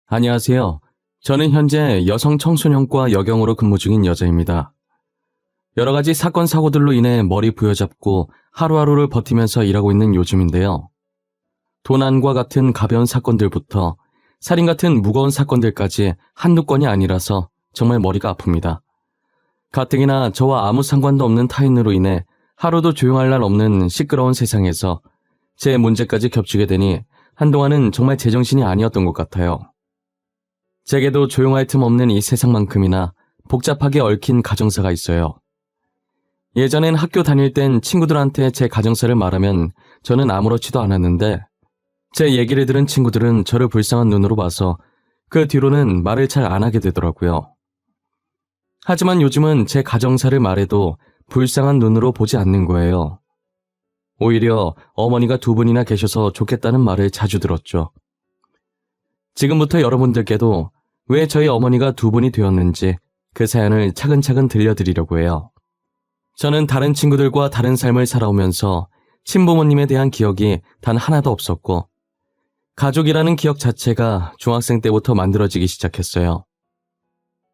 안녕하세요. 저는 현재 여성 청소년과 여경으로 근무 중인 여자입니다. 여러 가지 사건 사고들로 인해 머리 부여잡고 하루하루를 버티면서 일하고 있는 요즘인데요. 도난과 같은 가벼운 사건들부터 살인 같은 무거운 사건들까지 한두 건이 아니라서 정말 머리가 아픕니다. 가뜩이나 저와 아무 상관도 없는 타인으로 인해 하루도 조용할 날 없는 시끄러운 세상에서 제 문제까지 겹치게 되니 한동안은 정말 제정신이 아니었던 것 같아요. 제게도 조용할 틈 없는 이 세상만큼이나 복잡하게 얽힌 가정사가 있어요. 예전엔 학교 다닐 땐 친구들한테 제 가정사를 말하면 저는 아무렇지도 않았는데 제 얘기를 들은 친구들은 저를 불쌍한 눈으로 봐서 그 뒤로는 말을 잘 안 하게 되더라고요. 하지만 요즘은 제 가정사를 말해도 불쌍한 눈으로 보지 않는 거예요. 오히려 어머니가 두 분이나 계셔서 좋겠다는 말을 자주 들었죠. 지금부터 여러분들께도 왜 저희 어머니가 두 분이 되었는지 그 사연을 차근차근 들려드리려고 해요. 저는 다른 친구들과 다른 삶을 살아오면서 친부모님에 대한 기억이 단 하나도 없었고 가족이라는 기억 자체가 중학생 때부터 만들어지기 시작했어요.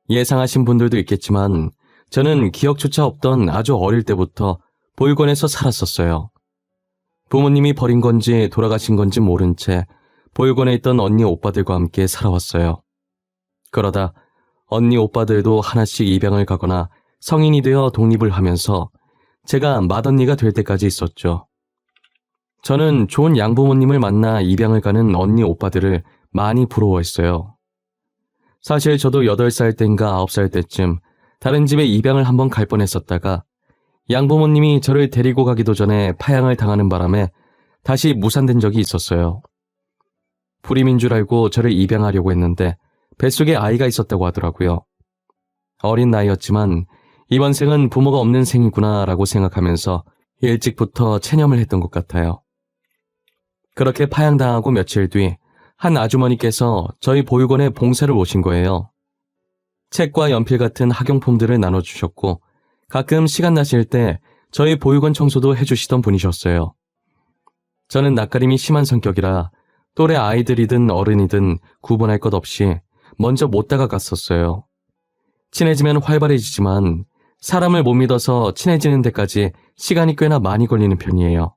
예상하신 분들도 있겠지만 저는 기억조차 없던 아주 어릴 때부터 보육원에서 살았었어요. 부모님이 버린 건지 돌아가신 건지 모른 채 보육원에 있던 언니 오빠들과 함께 살아왔어요. 그러다 언니 오빠들도 하나씩 입양을 가거나 성인이 되어 독립을 하면서 제가 맏언니가 될 때까지 있었죠. 저는 좋은 양부모님을 만나 입양을 가는 언니 오빠들을 많이 부러워했어요. 사실 저도 8살 땐가 9살 때쯤 다른 집에 입양을 한번 갈 뻔했었다가 양부모님이 저를 데리고 가기도 전에 파양을 당하는 바람에 다시 무산된 적이 있었어요. 불임인 줄 알고 저를 입양하려고 했는데 뱃속에 아이가 있었다고 하더라고요. 어린 나이였지만 이번 생은 부모가 없는 생이구나 라고 생각하면서 일찍부터 체념을 했던 것 같아요. 그렇게 파양당하고 며칠 뒤 한 아주머니께서 저희 보육원에 봉사를 오신 거예요. 책과 연필 같은 학용품들을 나눠주셨고 가끔 시간 나실 때 저희 보육원 청소도 해주시던 분이셨어요. 저는 낯가림이 심한 성격이라 또래 아이들이든 어른이든 구분할 것 없이 먼저 못 다가갔었어요. 친해지면 활발해지지만 사람을 못 믿어서 친해지는 데까지 시간이 꽤나 많이 걸리는 편이에요.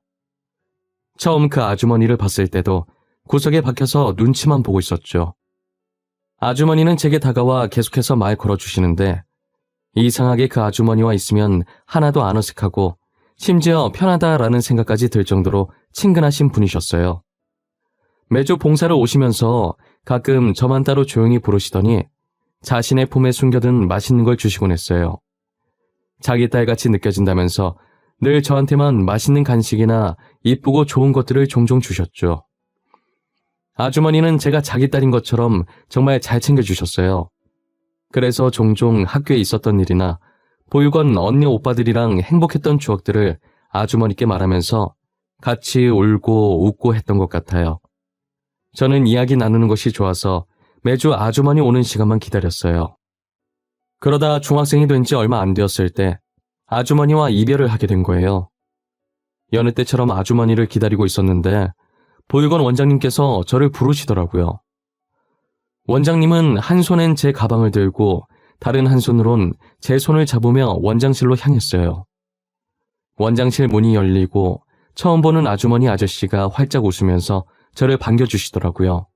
처음 그 아주머니를 봤을 때도 구석에 박혀서 눈치만 보고 있었죠. 아주머니는 제게 다가와 계속해서 말 걸어주시는데 이상하게 그 아주머니와 있으면 하나도 안 어색하고 심지어 편하다라는 생각까지 들 정도로 친근하신 분이셨어요. 매주 봉사를 오시면서 가끔 저만 따로 조용히 부르시더니 자신의 품에 숨겨둔 맛있는 걸 주시곤 했어요. 자기 딸같이 느껴진다면서 늘 저한테만 맛있는 간식이나 이쁘고 좋은 것들을 종종 주셨죠. 아주머니는 제가 자기 딸인 것처럼 정말 잘 챙겨주셨어요. 그래서 종종 학교에 있었던 일이나 보육원 언니 오빠들이랑 행복했던 추억들을 아주머니께 말하면서 같이 울고 웃고 했던 것 같아요. 저는 이야기 나누는 것이 좋아서 매주 아주머니 오는 시간만 기다렸어요. 그러다 중학생이 된 지 얼마 안 되었을 때 아주머니와 이별을 하게 된 거예요. 여느 때처럼 아주머니를 기다리고 있었는데 보육원 원장님께서 저를 부르시더라고요. 원장님은 한 손엔 제 가방을 들고 다른 한 손으론 제 손을 잡으며 원장실로 향했어요. 원장실 문이 열리고 처음 보는 아주머니 아저씨가 활짝 웃으면서 저를 반겨주시더라고요.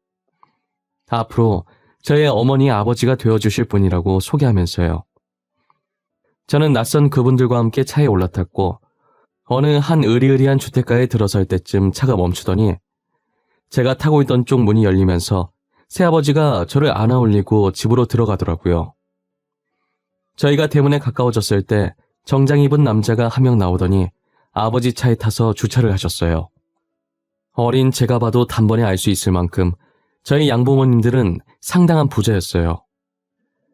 앞으로 저의 어머니 아버지가 되어주실 분이라고 소개하면서요. 저는 낯선 그분들과 함께 차에 올라탔고 어느 한 으리으리한 주택가에 들어설 때쯤 차가 멈추더니 제가 타고 있던 쪽 문이 열리면서 새아버지가 저를 안아 올리고 집으로 들어가더라고요. 저희가 대문에 가까워졌을 때 정장 입은 남자가 한 명 나오더니 아버지 차에 타서 주차를 하셨어요. 어린 제가 봐도 단번에 알 수 있을 만큼 저희 양부모님들은 상당한 부자였어요.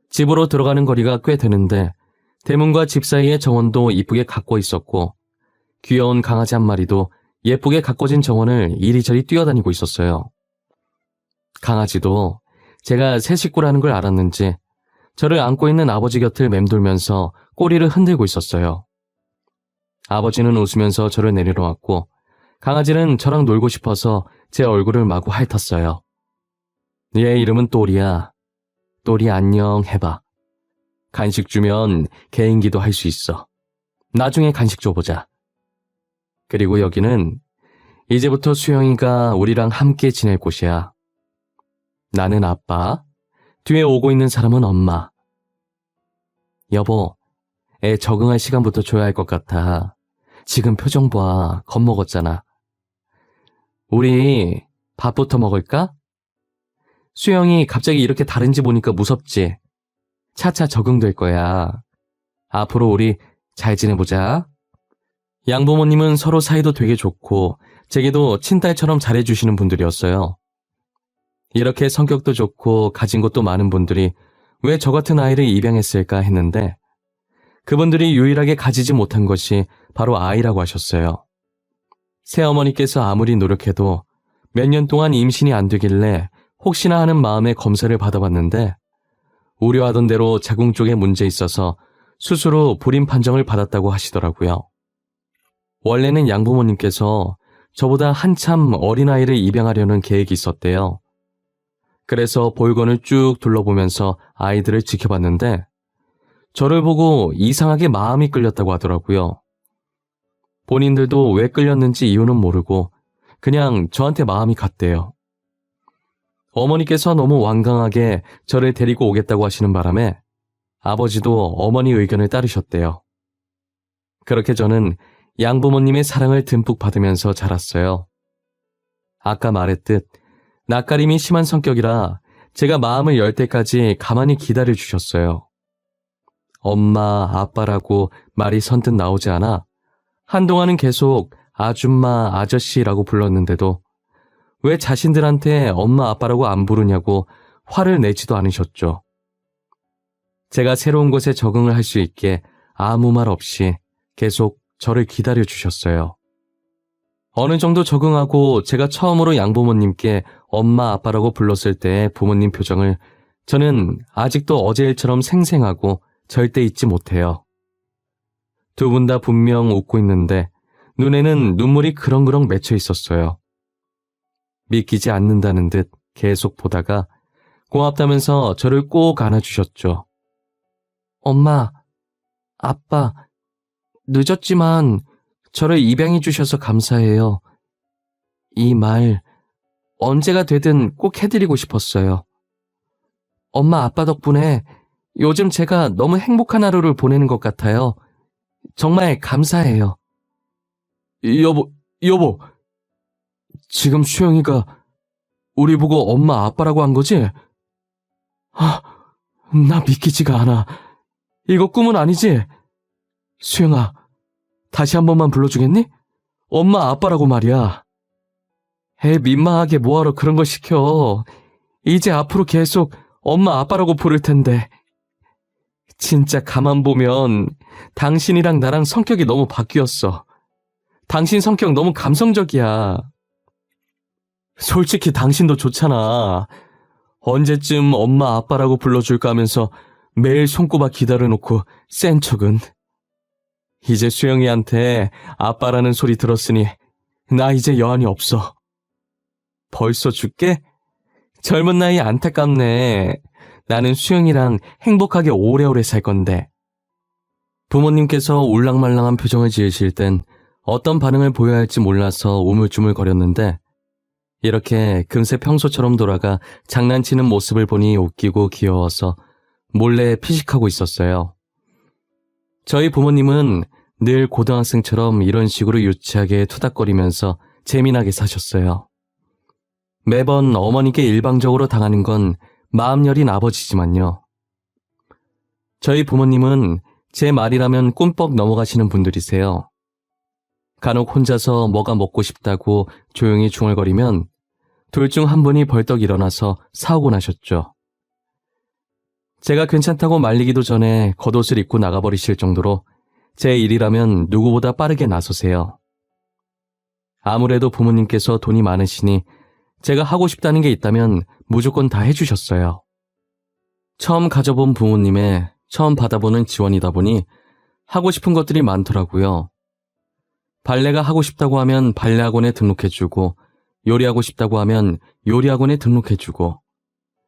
집으로 들어가는 거리가 꽤 되는데 대문과 집 사이의 정원도 이쁘게 가꿔 있었고 귀여운 강아지 한 마리도 예쁘게 가꿔진 정원을 이리저리 뛰어다니고 있었어요. 강아지도 제가 새 식구라는 걸 알았는지 저를 안고 있는 아버지 곁을 맴돌면서 꼬리를 흔들고 있었어요. 아버지는 웃으면서 저를 내려놓았고 강아지는 저랑 놀고 싶어서 제 얼굴을 마구 핥았어요. 얘 이름은 또리야. 또리 안녕 해봐. 간식 주면 개인기도 할 수 있어. 나중에 간식 줘보자. 그리고 여기는 이제부터 수영이가 우리랑 함께 지낼 곳이야. 나는 아빠, 뒤에 오고 있는 사람은 엄마. 여보, 애 적응할 시간부터 줘야 할 것 같아. 지금 표정 봐, 겁먹었잖아. 우리 밥부터 먹을까? 수영이 갑자기 이렇게 다른지 보니까 무섭지? 차차 적응될 거야. 앞으로 우리 잘 지내보자. 양부모님은 서로 사이도 되게 좋고 제게도 친딸처럼 잘해주시는 분들이었어요. 이렇게 성격도 좋고 가진 것도 많은 분들이 왜 저 같은 아이를 입양했을까 했는데 그분들이 유일하게 가지지 못한 것이 바로 아이라고 하셨어요. 새어머니께서 아무리 노력해도 몇 년 동안 임신이 안 되길래 혹시나 하는 마음에 검사를 받아봤는데 우려하던 대로 자궁 쪽에 문제 있어서 수술 후 불임 판정을 받았다고 하시더라고요. 원래는 양부모님께서 저보다 한참 어린아이를 입양하려는 계획이 있었대요. 그래서 볼건을 쭉 둘러보면서 아이들을 지켜봤는데 저를 보고 이상하게 마음이 끌렸다고 하더라고요. 본인들도 왜 끌렸는지 이유는 모르고 그냥 저한테 마음이 갔대요. 어머니께서 너무 완강하게 저를 데리고 오겠다고 하시는 바람에 아버지도 어머니 의견을 따르셨대요. 그렇게 저는 양부모님의 사랑을 듬뿍 받으면서 자랐어요. 아까 말했듯 낯가림이 심한 성격이라 제가 마음을 열 때까지 가만히 기다려 주셨어요. 엄마, 아빠라고 말이 선뜻 나오지 않아 한동안은 계속 아줌마, 아저씨라고 불렀는데도 왜 자신들한테 엄마, 아빠라고 안 부르냐고 화를 내지도 않으셨죠. 제가 새로운 곳에 적응을 할 수 있게 아무 말 없이 계속 저를 기다려 주셨어요. 어느 정도 적응하고 제가 처음으로 양부모님께 엄마, 아빠라고 불렀을 때의 부모님 표정을 저는 아직도 어제 일처럼 생생하고 절대 잊지 못해요. 두 분 다 분명 웃고 있는데 눈에는 눈물이 그렁그렁 맺혀 있었어요. 믿기지 않는다는 듯 계속 보다가 고맙다면서 저를 꼭 안아주셨죠. 엄마, 아빠, 늦었지만 저를 입양해 주셔서 감사해요. 이 말 언제가 되든 꼭 해드리고 싶었어요. 엄마, 아빠 덕분에 요즘 제가 너무 행복한 하루를 보내는 것 같아요. 정말 감사해요. 여보. 지금 수영이가 우리 보고 엄마, 아빠라고 한 거지? 나 믿기지가 않아. 이거 꿈은 아니지? 수영아, 다시 한 번만 불러주겠니? 엄마, 아빠라고 말이야. 민망하게 뭐하러 그런 걸 시켜. 이제 앞으로 계속 엄마, 아빠라고 부를 텐데. 진짜 가만 보면 당신이랑 나랑 성격이 너무 바뀌었어. 당신 성격 너무 감성적이야. 솔직히 당신도 좋잖아. 언제쯤 엄마, 아빠라고 불러줄까 하면서 매일 손꼽아 기다려놓고 센 척은. 이제 수영이한테 아빠라는 소리 들었으니 나 이제 여한이 없어. 벌써 죽게? 젊은 나이 안타깝네. 나는 수영이랑 행복하게 오래오래 살 건데. 부모님께서 울랑말랑한 표정을 지으실 땐 어떤 반응을 보여야 할지 몰라서 우물쭈물거렸는데 이렇게 금세 평소처럼 돌아가 장난치는 모습을 보니 웃기고 귀여워서 몰래 피식하고 있었어요. 저희 부모님은 늘 고등학생처럼 이런 식으로 유치하게 투닥거리면서 재미나게 사셨어요. 매번 어머니께 일방적으로 당하는 건 마음 여린 아버지지만요. 저희 부모님은 제 말이라면 꿈뻑 넘어가시는 분들이세요. 간혹 혼자서 뭐가 먹고 싶다고 조용히 중얼거리면 둘 중 한 분이 벌떡 일어나서 사오고 나셨죠. 제가 괜찮다고 말리기도 전에 겉옷을 입고 나가버리실 정도로 제 일이라면 누구보다 빠르게 나서세요. 아무래도 부모님께서 돈이 많으시니 제가 하고 싶다는 게 있다면 무조건 다 해주셨어요. 처음 가져본 부모님의 처음 받아보는 지원이다 보니 하고 싶은 것들이 많더라고요. 발레가 하고 싶다고 하면 발레학원에 등록해주고 요리하고 싶다고 하면 요리학원에 등록해주고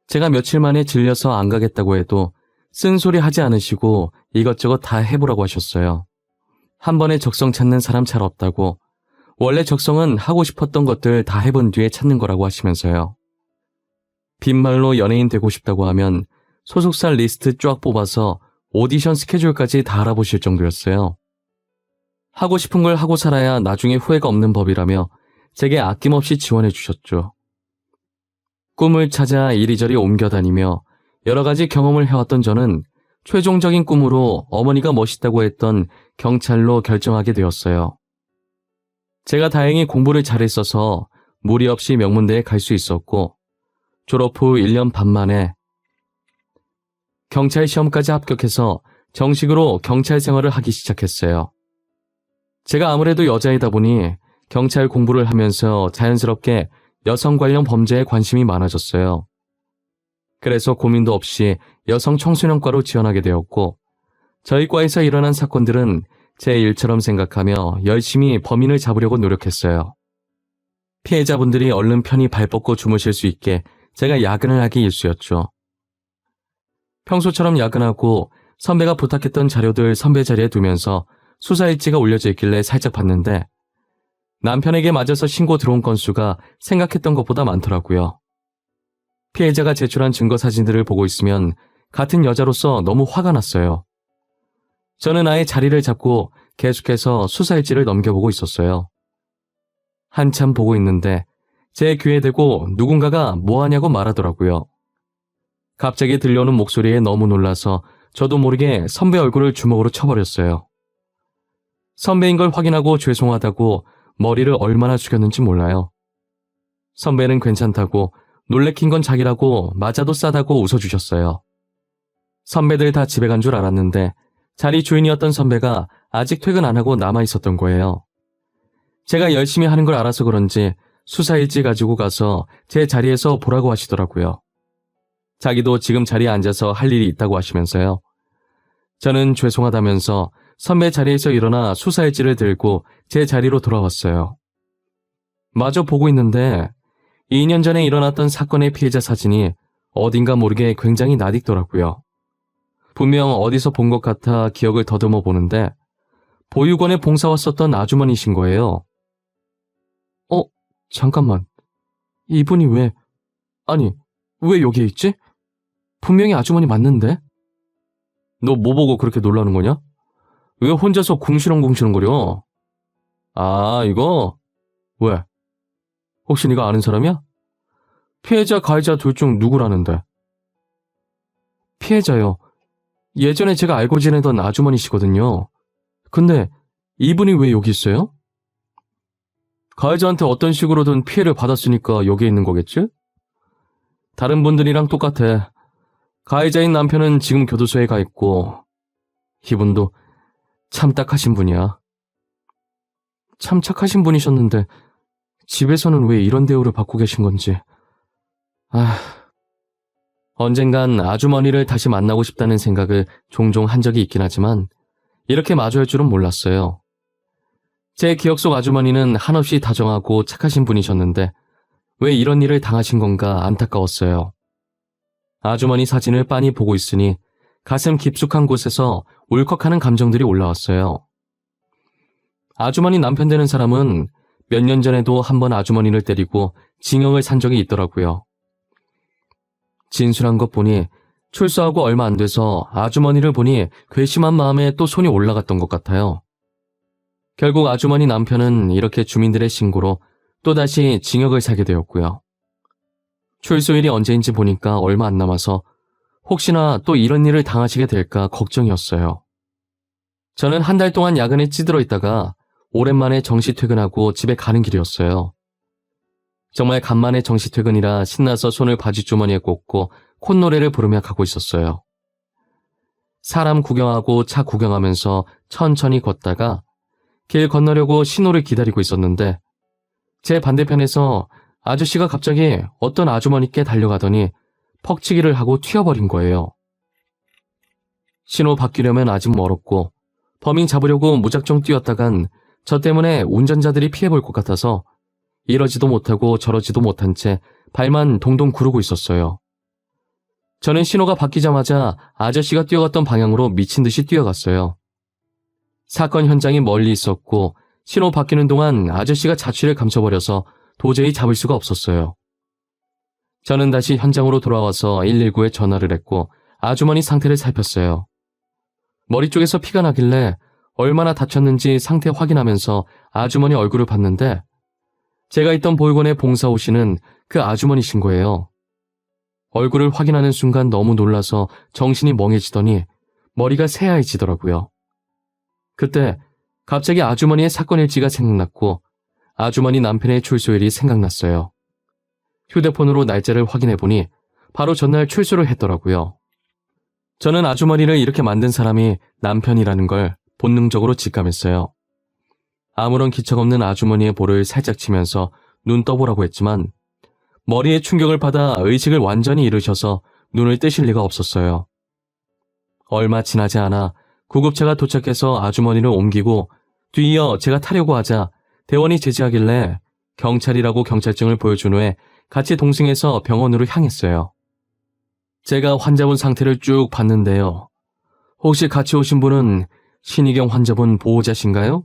제가 며칠 만에 질려서 안 가겠다고 해도 쓴소리 하지 않으시고 이것저것 다 해보라고 하셨어요. 한 번에 적성 찾는 사람 잘 없다고, 원래 적성은 하고 싶었던 것들 다 해본 뒤에 찾는 거라고 하시면서요. 빈말로 연예인 되고 싶다고 하면 소속사 리스트 쫙 뽑아서 오디션 스케줄까지 다 알아보실 정도였어요. 하고 싶은 걸 하고 살아야 나중에 후회가 없는 법이라며 제게 아낌없이 지원해 주셨죠. 꿈을 찾아 이리저리 옮겨다니며 여러 가지 경험을 해왔던 저는 최종적인 꿈으로 어머니가 멋있다고 했던 경찰로 결정하게 되었어요. 제가 다행히 공부를 잘했어서 무리 없이 명문대에 갈 수 있었고, 졸업 후 1년 반 만에 경찰 시험까지 합격해서 정식으로 경찰 생활을 하기 시작했어요. 제가 아무래도 여자이다 보니 경찰 공부를 하면서 자연스럽게 여성 관련 범죄에 관심이 많아졌어요. 그래서 고민도 없이 여성 청소년과로 지원하게 되었고, 저희 과에서 일어난 사건들은 제 일처럼 생각하며 열심히 범인을 잡으려고 노력했어요. 피해자분들이 얼른 편히 발 뻗고 주무실 수 있게 제가 야근을 하기 일쑤였죠. 평소처럼 야근하고 선배가 부탁했던 자료들 선배 자리에 두면서 수사 일지가 올려져 있길래 살짝 봤는데, 남편에게 맞아서 신고 들어온 건수가 생각했던 것보다 많더라고요. 피해자가 제출한 증거 사진들을 보고 있으면 같은 여자로서 너무 화가 났어요. 저는 아예 자리를 잡고 계속해서 수사 일지를 넘겨보고 있었어요. 한참 보고 있는데 제 귀에 대고 누군가가 뭐하냐고 말하더라고요. 갑자기 들려오는 목소리에 너무 놀라서 저도 모르게 선배 얼굴을 주먹으로 쳐버렸어요. 선배인 걸 확인하고 죄송하다고 머리를 얼마나 숙였는지 몰라요. 선배는 괜찮다고, 놀래킨 건 자기라고 맞아도 싸다고 웃어주셨어요. 선배들 다 집에 간 줄 알았는데 자리 주인이었던 선배가 아직 퇴근 안 하고 남아있었던 거예요. 제가 열심히 하는 걸 알아서 그런지 수사 일지 가지고 가서 제 자리에서 보라고 하시더라고요. 자기도 지금 자리에 앉아서 할 일이 있다고 하시면서요. 저는 죄송하다면서 선배 자리에서 일어나 수사 일지를 들고 제 자리로 돌아왔어요. 마저 보고 있는데 2년 전에 일어났던 사건의 피해자 사진이 어딘가 모르게 굉장히 낯익더라고요. 분명 어디서 본 것 같아 기억을 더듬어 보는데 보육원에 봉사 왔었던 아주머니신 거예요. 잠깐만. 이분이 왜 여기에 있지? 분명히 아주머니 맞는데? 너 뭐 보고 그렇게 놀라는 거냐? 왜 혼자서 궁시렁궁시렁거려? 아, 이거? 왜? 혹시 네가 아는 사람이야? 피해자, 가해자 둘 중 누구라는데? 피해자요. 예전에 제가 알고 지내던 아주머니시거든요. 근데 이분이 왜 여기 있어요? 가해자한테 어떤 식으로든 피해를 받았으니까 여기에 있는 거겠지? 다른 분들이랑 똑같아. 가해자인 남편은 지금 교도소에 가 있고, 이분도 참 딱하신 분이야. 참 착하신 분이셨는데 집에서는 왜 이런 대우를 받고 계신 건지. 언젠간 아주머니를 다시 만나고 싶다는 생각을 종종 한 적이 있긴 하지만 이렇게 마주할 줄은 몰랐어요. 제 기억 속 아주머니는 한없이 다정하고 착하신 분이셨는데 왜 이런 일을 당하신 건가 안타까웠어요. 아주머니 사진을 빤히 보고 있으니 가슴 깊숙한 곳에서 울컥하는 감정들이 올라왔어요. 아주머니 남편 되는 사람은 몇 년 전에도 한번 아주머니를 때리고 징역을 산 적이 있더라고요. 진술한 것 보니 출소하고 얼마 안 돼서 아주머니를 보니 괘씸한 마음에 또 손이 올라갔던 것 같아요. 결국 아주머니 남편은 이렇게 주민들의 신고로 또다시 징역을 사게 되었고요. 출소일이 언제인지 보니까 얼마 안 남아서 혹시나 또 이런 일을 당하시게 될까 걱정이었어요. 저는 한 달 동안 야근에 찌들어 있다가 오랜만에 정시 퇴근하고 집에 가는 길이었어요. 정말 간만에 정시 퇴근이라 신나서 손을 바지주머니에 꽂고 콧노래를 부르며 가고 있었어요. 사람 구경하고 차 구경하면서 천천히 걷다가 길 건너려고 신호를 기다리고 있었는데 제 반대편에서 아저씨가 갑자기 어떤 아주머니께 달려가더니 퍽치기를 하고 튀어버린 거예요. 신호 바뀌려면 아직 멀었고 범인 잡으려고 무작정 뛰었다간 저 때문에 운전자들이 피해볼 것 같아서 이러지도 못하고 저러지도 못한 채 발만 동동 구르고 있었어요. 저는 신호가 바뀌자마자 아저씨가 뛰어갔던 방향으로 미친 듯이 뛰어갔어요. 사건 현장이 멀리 있었고 신호 바뀌는 동안 아저씨가 자취를 감춰버려서 도저히 잡을 수가 없었어요. 저는 다시 현장으로 돌아와서 119에 전화를 했고 아주머니 상태를 살폈어요. 머리 쪽에서 피가 나길래 얼마나 다쳤는지 상태 확인하면서 아주머니 얼굴을 봤는데 제가 있던 보육원에 봉사 오시는 그 아주머니신 거예요. 얼굴을 확인하는 순간 너무 놀라서 정신이 멍해지더니 머리가 새하얘지더라고요. 그때 갑자기 아주머니의 사건 일지가 생각났고 아주머니 남편의 출소일이 생각났어요. 휴대폰으로 날짜를 확인해보니 바로 전날 출소를 했더라고요. 저는 아주머니를 이렇게 만든 사람이 남편이라는 걸 본능적으로 직감했어요. 아무런 기척 없는 아주머니의 볼을 살짝 치면서 눈 떠보라고 했지만 머리에 충격을 받아 의식을 완전히 잃으셔서 눈을 뜨실 리가 없었어요. 얼마 지나지 않아 구급차가 도착해서 아주머니를 옮기고 뒤이어 제가 타려고 하자 대원이 제지하길래 경찰이라고 경찰증을 보여준 후에 같이 동승해서 병원으로 향했어요. 제가 환자분 상태를 쭉 봤는데요. 혹시 같이 오신 분은 신희경 환자분 보호자신가요?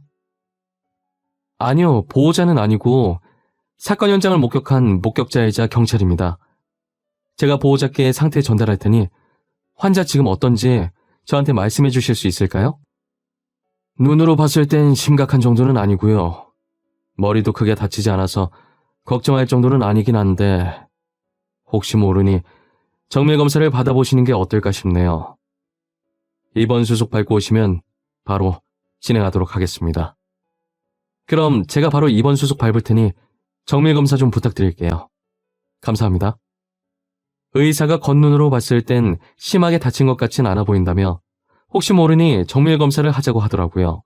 아니요, 보호자는 아니고 사건 현장을 목격한 목격자이자 경찰입니다. 제가 보호자께 상태 전달할 테니 환자 지금 어떤지 저한테 말씀해 주실 수 있을까요? 눈으로 봤을 땐 심각한 정도는 아니고요. 머리도 크게 다치지 않아서 걱정할 정도는 아니긴 한데 혹시 모르니 정밀검사를 받아보시는 게 어떨까 싶네요. 입원 수속 밟고 오시면 바로 진행하도록 하겠습니다. 그럼 제가 바로 입원 수속 밟을 테니 정밀검사 좀 부탁드릴게요. 감사합니다. 의사가 겉눈으로 봤을 땐 심하게 다친 것 같진 않아 보인다며 혹시 모르니 정밀검사를 하자고 하더라고요.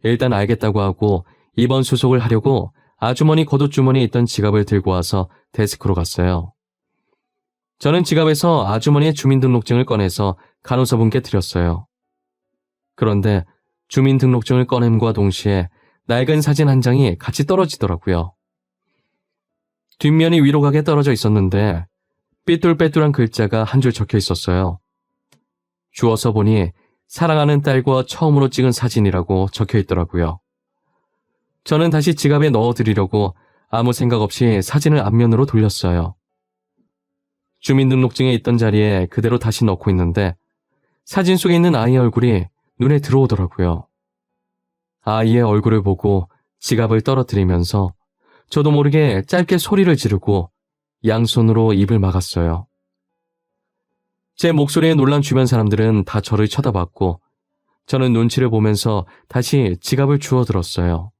일단 알겠다고 하고 입원 수속을 하려고 아주머니 겉옷주머니에 있던 지갑을 들고 와서 데스크로 갔어요. 저는 지갑에서 아주머니의 주민등록증을 꺼내서 간호사분께 드렸어요. 그런데 주민등록증을 꺼냄과 동시에 낡은 사진 한 장이 같이 떨어지더라고요. 뒷면이 위로 가게 떨어져 있었는데 삐뚤빼뚤한 글자가 한 줄 적혀 있었어요. 주워서 보니 사랑하는 딸과 처음으로 찍은 사진이라고 적혀 있더라고요. 저는 다시 지갑에 넣어드리려고 아무 생각 없이 사진을 앞면으로 돌렸어요. 주민등록증에 있던 자리에 그대로 다시 넣고 있는데 사진 속에 있는 아이의 얼굴이 눈에 들어오더라고요. 아이의 얼굴을 보고 지갑을 떨어뜨리면서 저도 모르게 짧게 소리를 지르고 양손으로 입을 막았어요. 제 목소리에 놀란 주변 사람들은 다 저를 쳐다봤고 저는 눈치를 보면서 다시 지갑을 주워들었어요.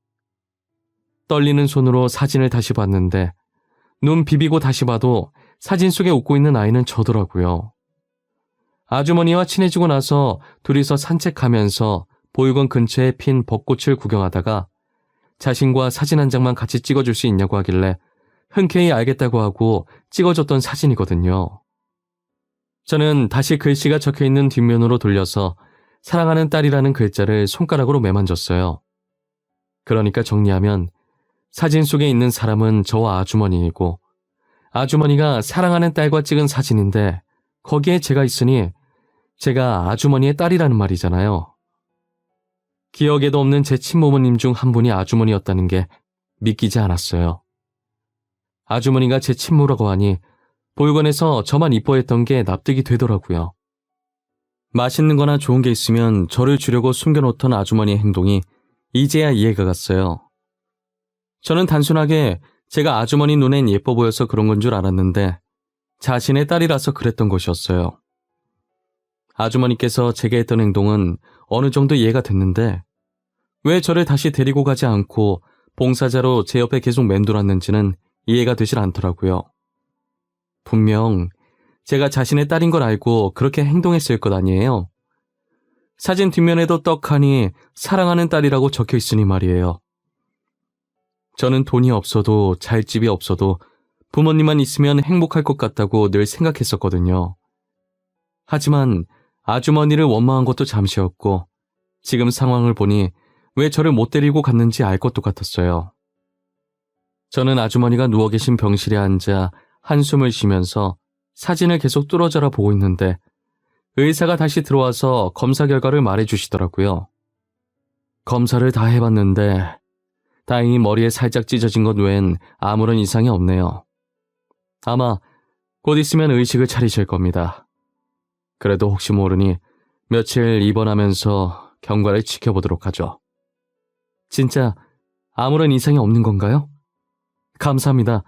떨리는 손으로 사진을 다시 봤는데 눈 비비고 다시 봐도 사진 속에 웃고 있는 아이는 저더라고요. 아주머니와 친해지고 나서 둘이서 산책하면서 보육원 근처에 핀 벚꽃을 구경하다가 자신과 사진 한 장만 같이 찍어줄 수 있냐고 하길래 흔쾌히 알겠다고 하고 찍어줬던 사진이거든요. 저는 다시 글씨가 적혀있는 뒷면으로 돌려서 사랑하는 딸이라는 글자를 손가락으로 매만졌어요. 그러니까 정리하면 사진 속에 있는 사람은 저와 아주머니이고 아주머니가 사랑하는 딸과 찍은 사진인데 거기에 제가 있으니 제가 아주머니의 딸이라는 말이잖아요. 기억에도 없는 제 친모모님 중 한 분이 아주머니였다는 게 믿기지 않았어요. 아주머니가 제 친모라고 하니 보육원에서 저만 이뻐했던 게 납득이 되더라고요. 맛있는 거나 좋은 게 있으면 저를 주려고 숨겨놓던 아주머니의 행동이 이제야 이해가 갔어요. 저는 단순하게 제가 아주머니 눈엔 예뻐 보여서 그런 건 줄 알았는데 자신의 딸이라서 그랬던 것이었어요. 아주머니께서 제게 했던 행동은 어느 정도 이해가 됐는데 왜 저를 다시 데리고 가지 않고 봉사자로 제 옆에 계속 맴돌았는지는 이해가 되질 않더라고요. 분명 제가 자신의 딸인 걸 알고 그렇게 행동했을 것 아니에요. 사진 뒷면에도 떡하니 사랑하는 딸이라고 적혀 있으니 말이에요. 저는 돈이 없어도 잘 집이 없어도 부모님만 있으면 행복할 것 같다고 늘 생각했었거든요. 하지만 아주머니를 원망한 것도 잠시였고 지금 상황을 보니 왜 저를 못 데리고 갔는지 알 것도 같았어요. 저는 아주머니가 누워 계신 병실에 앉아 한숨을 쉬면서 사진을 계속 뚫어져라 보고 있는데 의사가 다시 들어와서 검사 결과를 말해주시더라고요. 검사를 다 해봤는데 다행히 머리에 살짝 찢어진 것 외엔 아무런 이상이 없네요. 아마 곧 있으면 의식을 차리실 겁니다. 그래도 혹시 모르니 며칠 입원하면서 경과를 지켜보도록 하죠. 진짜 아무런 이상이 없는 건가요? 감사합니다.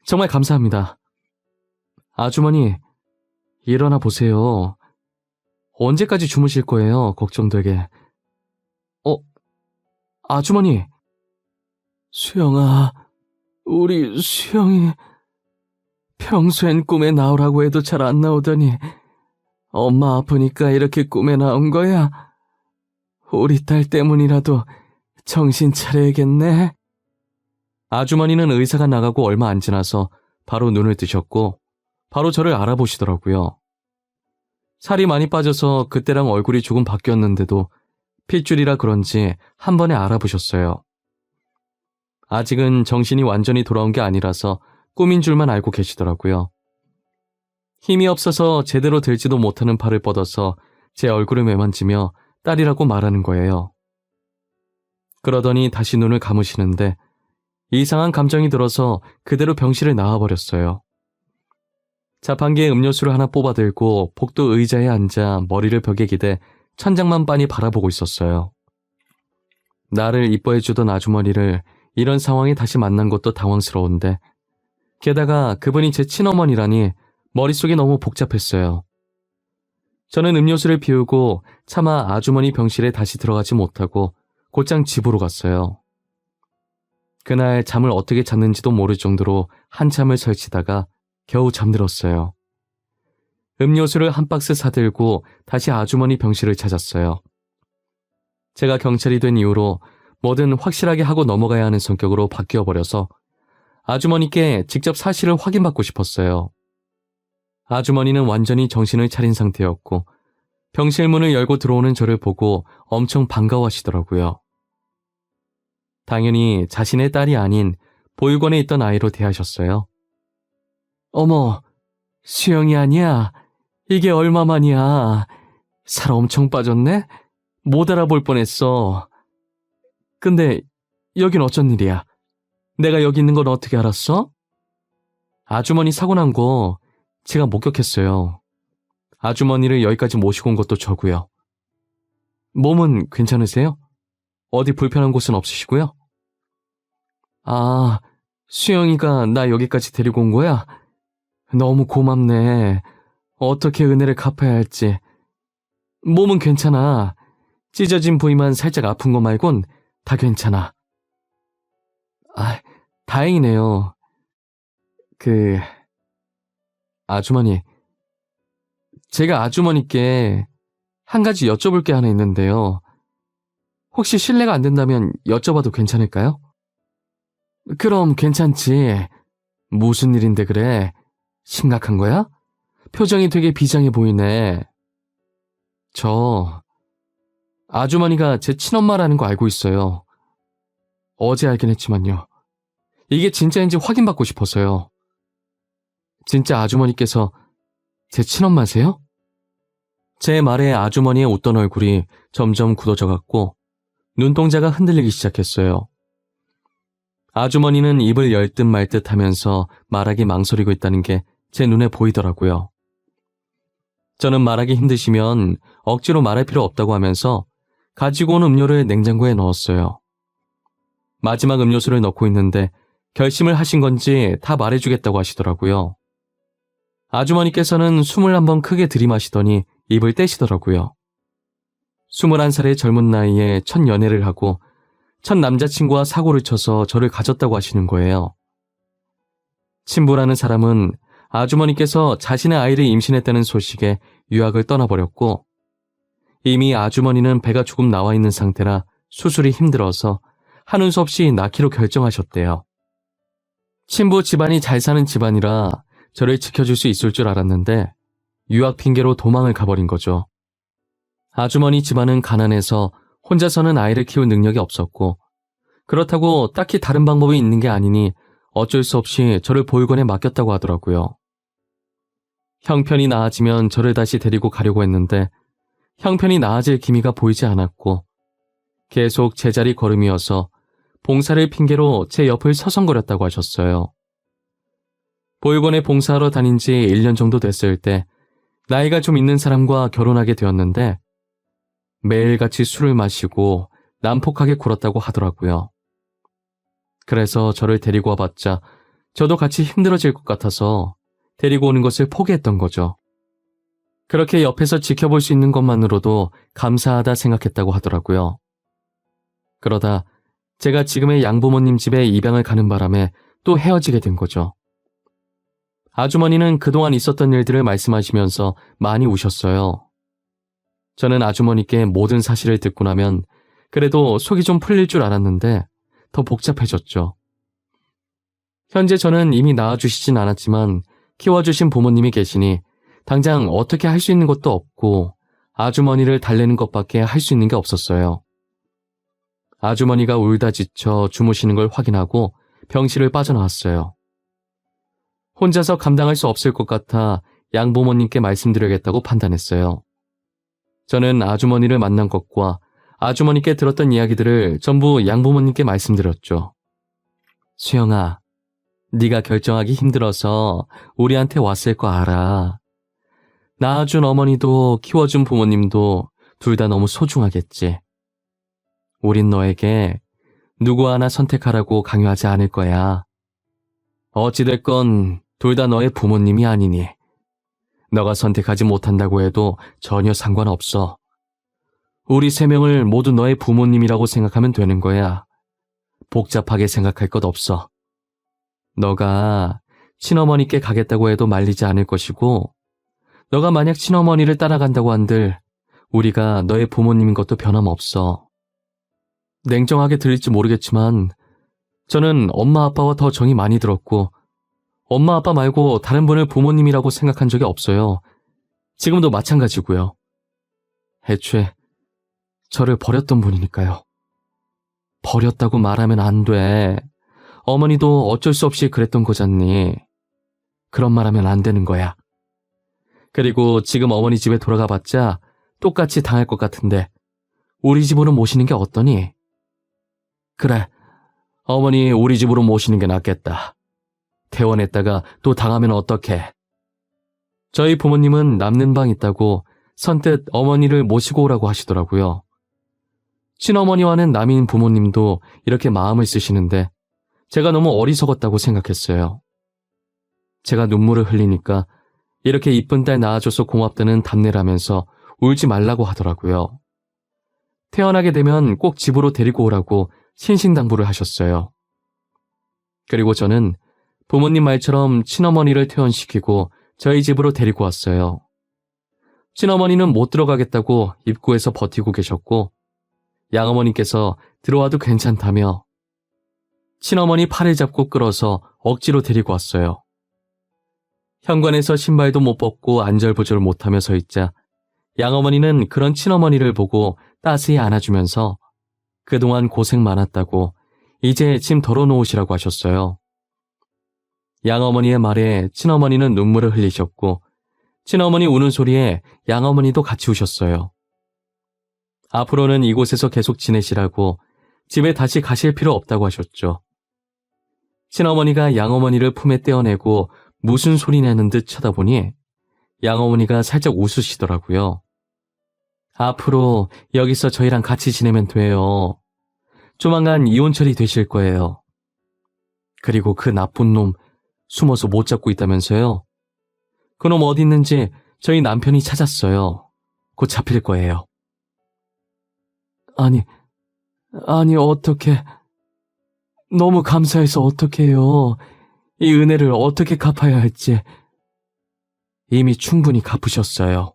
정말 감사합니다. 아주머니, 일어나 보세요. 언제까지 주무실 거예요? 걱정되게. 아주머니. 수영아, 우리 수영이 평소엔 꿈에 나오라고 해도 잘 안 나오더니 엄마 아프니까 이렇게 꿈에 나온 거야? 우리 딸 때문이라도 정신 차려야겠네. 아주머니는 의사가 나가고 얼마 안 지나서 바로 눈을 뜨셨고 바로 저를 알아보시더라고요. 살이 많이 빠져서 그때랑 얼굴이 조금 바뀌었는데도 핏줄이라 그런지 한 번에 알아보셨어요. 아직은 정신이 완전히 돌아온 게 아니라서 꿈인 줄만 알고 계시더라고요. 힘이 없어서 제대로 들지도 못하는 팔을 뻗어서 제 얼굴을 매만지며 딸이라고 말하는 거예요. 그러더니 다시 눈을 감으시는데 이상한 감정이 들어서 그대로 병실을 나와버렸어요. 자판기에 음료수를 하나 뽑아 들고 복도 의자에 앉아 머리를 벽에 기대 천장만 빤히 바라보고 있었어요. 나를 이뻐해주던 아주머니를 이런 상황에 다시 만난 것도 당황스러운데 게다가 그분이 제 친어머니라니 머릿속이 너무 복잡했어요. 저는 음료수를 비우고 차마 아주머니 병실에 다시 들어가지 못하고 곧장 집으로 갔어요. 그날 잠을 어떻게 잤는지도 모를 정도로 한참을 설치다가 겨우 잠들었어요. 음료수를 한 박스 사들고 다시 아주머니 병실을 찾았어요. 제가 경찰이 된 이후로 뭐든 확실하게 하고 넘어가야 하는 성격으로 바뀌어버려서 아주머니께 직접 사실을 확인받고 싶었어요. 아주머니는 완전히 정신을 차린 상태였고 병실 문을 열고 들어오는 저를 보고 엄청 반가워하시더라고요. 당연히 자신의 딸이 아닌 보육원에 있던 아이로 대하셨어요. 어머, 수영이 아니야? 이게 얼마만이야? 살 엄청 빠졌네? 못 알아볼 뻔했어. 근데 여긴 어쩐 일이야? 내가 여기 있는 건 어떻게 알았어? 아주머니 사고 난 거 제가 목격했어요. 아주머니를 여기까지 모시고 온 것도 저고요. 몸은 괜찮으세요? 어디 불편한 곳은 없으시고요? 아, 수영이가 나 여기까지 데리고 온 거야? 너무 고맙네. 어떻게 은혜를 갚아야 할지. 몸은 괜찮아. 찢어진 부위만 살짝 아픈 거 말곤 다 괜찮아. 아, 다행이네요. 아주머니. 제가 아주머니께 한 가지 여쭤볼 게 하나 있는데요. 혹시 실례가 안 된다면 여쭤봐도 괜찮을까요? 그럼 괜찮지. 무슨 일인데 그래? 심각한 거야? 표정이 되게 비장해 보이네. 아주머니가 제 친엄마라는 거 알고 있어요. 어제 알긴 했지만요. 이게 진짜인지 확인받고 싶어서요. 진짜 아주머니께서 제 친엄마세요? 제 말에 아주머니의 웃던 얼굴이 점점 굳어져갔고 눈동자가 흔들리기 시작했어요. 아주머니는 입을 열 듯 말 듯 하면서 말하기 망설이고 있다는 게 제 눈에 보이더라고요. 저는 말하기 힘드시면 억지로 말할 필요 없다고 하면서 가지고 온 음료를 냉장고에 넣었어요. 마지막 음료수를 넣고 있는데 결심을 하신 건지 다 말해주겠다고 하시더라고요. 아주머니께서는 숨을 한번 크게 들이마시더니 입을 떼시더라고요. 21살의 젊은 나이에 첫 연애를 하고 첫 남자친구와 사고를 쳐서 저를 가졌다고 하시는 거예요. 친부라는 사람은 아주머니께서 자신의 아이를 임신했다는 소식에 유학을 떠나버렸고 이미 아주머니는 배가 조금 나와 있는 상태라 수술이 힘들어서 하는 수 없이 낳기로 결정하셨대요. 친부 집안이 잘 사는 집안이라 저를 지켜줄 수 있을 줄 알았는데 유학 핑계로 도망을 가버린 거죠. 아주머니 집안은 가난해서 혼자서는 아이를 키울 능력이 없었고 그렇다고 딱히 다른 방법이 있는 게 아니니 어쩔 수 없이 저를 보육원에 맡겼다고 하더라고요. 형편이 나아지면 저를 다시 데리고 가려고 했는데 형편이 나아질 기미가 보이지 않았고 계속 제자리 걸음이어서 봉사를 핑계로 제 옆을 서성거렸다고 하셨어요. 보육원에 봉사하러 다닌 지 1년 정도 됐을 때 나이가 좀 있는 사람과 결혼하게 되었는데 매일같이 술을 마시고 난폭하게 굴었다고 하더라고요. 그래서 저를 데리고 와봤자 저도 같이 힘들어질 것 같아서 데리고 오는 것을 포기했던 거죠. 그렇게 옆에서 지켜볼 수 있는 것만으로도 감사하다 생각했다고 하더라고요. 그러다 제가 지금의 양부모님 집에 입양을 가는 바람에 또 헤어지게 된 거죠. 아주머니는 그동안 있었던 일들을 말씀하시면서 많이 우셨어요. 저는 아주머니께 모든 사실을 듣고 나면 그래도 속이 좀 풀릴 줄 알았는데 더 복잡해졌죠. 현재 저는 이미 낳아주시진 않았지만 키워주신 부모님이 계시니 당장 어떻게 할 수 있는 것도 없고 아주머니를 달래는 것밖에 할 수 있는 게 없었어요. 아주머니가 울다 지쳐 주무시는 걸 확인하고 병실을 빠져나왔어요. 혼자서 감당할 수 없을 것 같아 양부모님께 말씀드려야겠다고 판단했어요. 저는 아주머니를 만난 것과 아주머니께 들었던 이야기들을 전부 양부모님께 말씀드렸죠. 수영아, 네가 결정하기 힘들어서 우리한테 왔을 거 알아. 낳아준 어머니도 키워준 부모님도 둘 다 너무 소중하겠지. 우린 너에게 누구 하나 선택하라고 강요하지 않을 거야. 어찌됐건 둘 다 너의 부모님이 아니니 너가 선택하지 못한다고 해도 전혀 상관없어. 우리 세 명을 모두 너의 부모님이라고 생각하면 되는 거야. 복잡하게 생각할 것 없어. 너가 친어머니께 가겠다고 해도 말리지 않을 것이고 너가 만약 친어머니를 따라간다고 한들 우리가 너의 부모님인 것도 변함없어. 냉정하게 들릴지 모르겠지만 저는 엄마 아빠와 더 정이 많이 들었고 엄마 아빠 말고 다른 분을 부모님이라고 생각한 적이 없어요. 지금도 마찬가지고요. 애초에 저를 버렸던 분이니까요. 버렸다고 말하면 안 돼. 어머니도 어쩔 수 없이 그랬던 거잖니. 그런 말하면 안 되는 거야. 그리고 지금 어머니 집에 돌아가 봤자 똑같이 당할 것 같은데 우리 집으로 모시는 게 어떠니? 그래, 어머니 우리 집으로 모시는 게 낫겠다. 퇴원했다가 또 당하면 어떡해. 저희 부모님은 남는 방 있다고 선뜻 어머니를 모시고 오라고 하시더라고요. 친어머니와는 남인 부모님도 이렇게 마음을 쓰시는데 제가 너무 어리석었다고 생각했어요. 제가 눈물을 흘리니까 이렇게 이쁜 딸 낳아줘서 고맙다는 답례라면서 울지 말라고 하더라고요. 태어나게 되면 꼭 집으로 데리고 오라고 신신당부를 하셨어요. 그리고 저는 부모님 말처럼 친어머니를 퇴원시키고 저희 집으로 데리고 왔어요. 친어머니는 못 들어가겠다고 입구에서 버티고 계셨고 양어머니께서 들어와도 괜찮다며 친어머니 팔을 잡고 끌어서 억지로 데리고 왔어요. 현관에서 신발도 못 벗고 안절부절 못하며 서 있자 양어머니는 그런 친어머니를 보고 따스히 안아주면서 그동안 고생 많았다고 이제 짐 덜어놓으시라고 하셨어요. 양어머니의 말에 친어머니는 눈물을 흘리셨고 친어머니 우는 소리에 양어머니도 같이 우셨어요. 앞으로는 이곳에서 계속 지내시라고 집에 다시 가실 필요 없다고 하셨죠. 친어머니가 양어머니를 품에 떼어내고 무슨 소리 내는 듯 쳐다보니 양어머니가 살짝 웃으시더라고요. 앞으로 여기서 저희랑 같이 지내면 돼요. 조만간 이혼 처리되실 거예요. 그리고 그 나쁜 놈 숨어서 못 잡고 있다면서요. 그놈 어디 있는지 저희 남편이 찾았어요. 곧 잡힐 거예요. 아니 어떻게... 너무 감사해서 어떡해요. 이 은혜를 어떻게 갚아야 할지. 이미 충분히 갚으셨어요.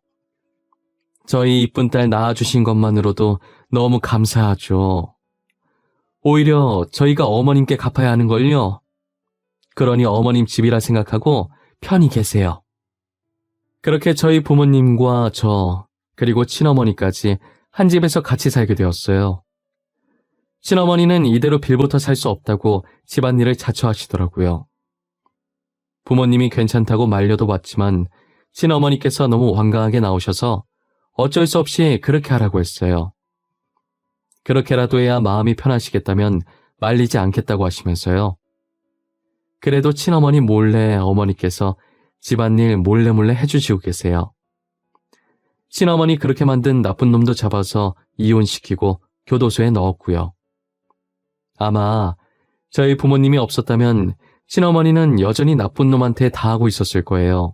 저희 이쁜 딸 낳아주신 것만으로도 너무 감사하죠. 오히려 저희가 어머님께 갚아야 하는 걸요. 그러니 어머님 집이라 생각하고 편히 계세요. 그렇게 저희 부모님과 저, 그리고 친어머니까지 한 집에서 같이 살게 되었어요. 친어머니는 이대로 빌부터 살 수 없다고 집안일을 자처하시더라고요. 부모님이 괜찮다고 말려도 봤지만 친어머니께서 너무 완강하게 나오셔서 어쩔 수 없이 그렇게 하라고 했어요. 그렇게라도 해야 마음이 편하시겠다면 말리지 않겠다고 하시면서요. 그래도 친어머니 몰래 어머니께서 집안일 몰래 해주시고 계세요. 친어머니 그렇게 만든 나쁜 놈도 잡아서 이혼시키고 교도소에 넣었고요. 아마 저희 부모님이 없었다면 친어머니는 여전히 나쁜 놈한테 다 하고 있었을 거예요.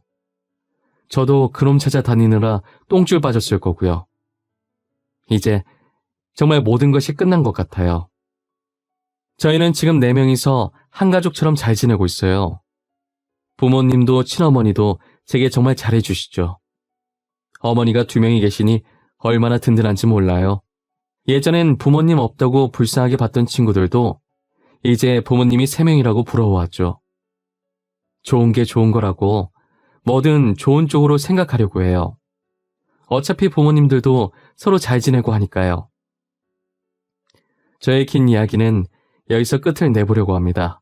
저도 그놈 찾아다니느라 똥줄 빠졌을 거고요. 이제 정말 모든 것이 끝난 것 같아요. 저희는 지금 4명이서 한 가족처럼 잘 지내고 있어요. 부모님도 친어머니도 제게 정말 잘해주시죠. 어머니가 2명이 계시니 얼마나 든든한지 몰라요. 예전엔 부모님 없다고 불쌍하게 봤던 친구들도 이제 부모님이 3명이라고 부러워하죠. 좋은 게 좋은 거라고 뭐든 좋은 쪽으로 생각하려고 해요. 어차피 부모님들도 서로 잘 지내고 하니까요. 저의 긴 이야기는 여기서 끝을 내보려고 합니다.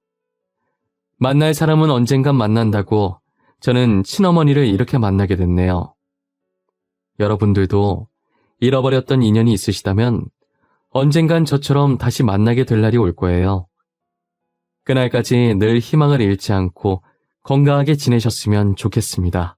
만날 사람은 언젠간 만난다고 저는 친어머니를 이렇게 만나게 됐네요. 여러분들도 잃어버렸던 인연이 있으시다면 언젠간 저처럼 다시 만나게 될 날이 올 거예요. 그날까지 늘 희망을 잃지 않고 건강하게 지내셨으면 좋겠습니다.